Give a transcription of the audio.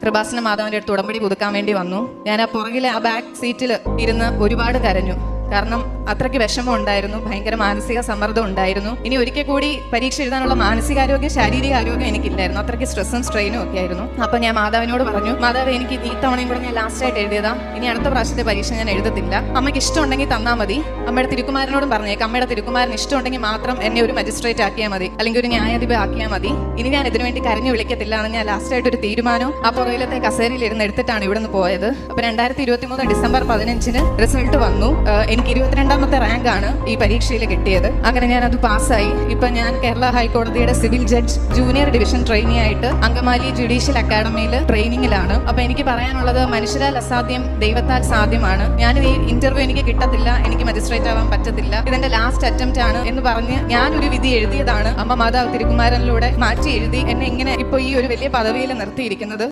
കൃപാസന മാതാവിൻ്റെ അടുത്ത് ഉടമ്പടി പുതുക്കാൻ വേണ്ടി വന്നു. ഞാൻ ആ പുറകിലെ ആ ബാക്ക് സീറ്റിൽ ഇരുന്ന് ഒരുപാട് കരഞ്ഞു. കാരണം അത്രയ്ക്ക് വിഷമം ഉണ്ടായിരുന്നു, ഭയങ്കര മാനസിക സമ്മർദ്ദം ഉണ്ടായിരുന്നു. ഇനി ഒരിക്കൽ കൂടി പരീക്ഷ എഴുതാനുള്ള മാനസികാരോഗ്യം ശാരീരിക ആരോഗ്യം എനിക്കില്ലായിരുന്നു. അത്രയ്ക്ക് സ്ട്രെസ്സും സ്ട്രെയിനും ഒക്കെ ആയിരുന്നു. അപ്പൊ ഞാൻ മാതാവിനോട് പറഞ്ഞു, മാതാവ് എനിക്ക് ഈ തവണയും കൂടെ ഞാൻ ലാസ്റ്റ് ആയിട്ട് എഴുതിയതാ, ഇനി അടുത്ത പ്രാവശ്യത്തെ പരീക്ഷ ഞാൻ എഴുതത്തില്ല. അമ്മയ്ക്ക് ഇഷ്ടമുണ്ടെങ്കിൽ തന്നാൽ മതി. അമ്മയുടെ തിരുക്കുമാരനോടും പറഞ്ഞേക്കാം, അമ്മയുടെ തിരുക്കുമാരൻ ഇഷ്ടമുണ്ടെങ്കിൽ മാത്രം എന്നെ ഒരു മജിസ്ട്രേറ്റ് ആക്കിയാൽ മതി, അല്ലെങ്കിൽ ഒരു ന്യായാധിപ ആക്കിയാൽ മതി. ഇനി ഞാൻ ഇതിനു വേണ്ടി കരഞ്ഞു വിളിക്കത്തില്ല എന്ന് ഞാൻ ലാസ്റ്റ് ആയിട്ട് ഒരു തീരുമാനം ആ പുറകിലത്തെ കസേരയിൽ ഇരുന്ന് എടുത്തിട്ടാണ് ഇവിടുന്ന് പോയത്. അപ്പൊ 2023 ഡിസംബർ 15 റിസൾട്ട് വന്നു. എനിക്ക് 22ാമത്തെ റാങ്ക് ആണ് ഈ പരീക്ഷയിൽ കിട്ടിയത്. അങ്ങനെ ഞാൻ അത് പാസ്സായി. ഇപ്പൊ ഞാൻ കേരള ഹൈക്കോടതിയുടെ civil judge junior division trainee ആയിട്ട് അങ്കമാലി ജുഡീഷ്യൽ അക്കാഡമിയിൽ ട്രെയിനിങ്ങിലാണ്. അപ്പൊ എനിക്ക് പറയാനുള്ളത്, മനുഷ്യരാൽ അസാധ്യം ദൈവത്താൽ സാധ്യമാണ്. ഞാൻ ഈ ഇന്റർവ്യൂ എനിക്ക് കിട്ടത്തില്ല, എനിക്ക് മജിസ്ട്രേറ്റ് ആവാൻ പറ്റത്തില്ല, ഇതെന്റെ ലാസ്റ്റ് അറ്റംപ്റ്റ് ആണ് എന്ന് പറഞ്ഞ് ഞാനൊരു വിധി എഴുതിയതാണ് അമ്മ മാതാവ് തിരുക്കുമാരനിലൂടെ മാറ്റി എഴുതി എന്നെ ഇങ്ങനെ ഇപ്പൊ ഈ ഒരു വലിയ പദവിയിൽ നിർത്തിയിരിക്കുന്നത്.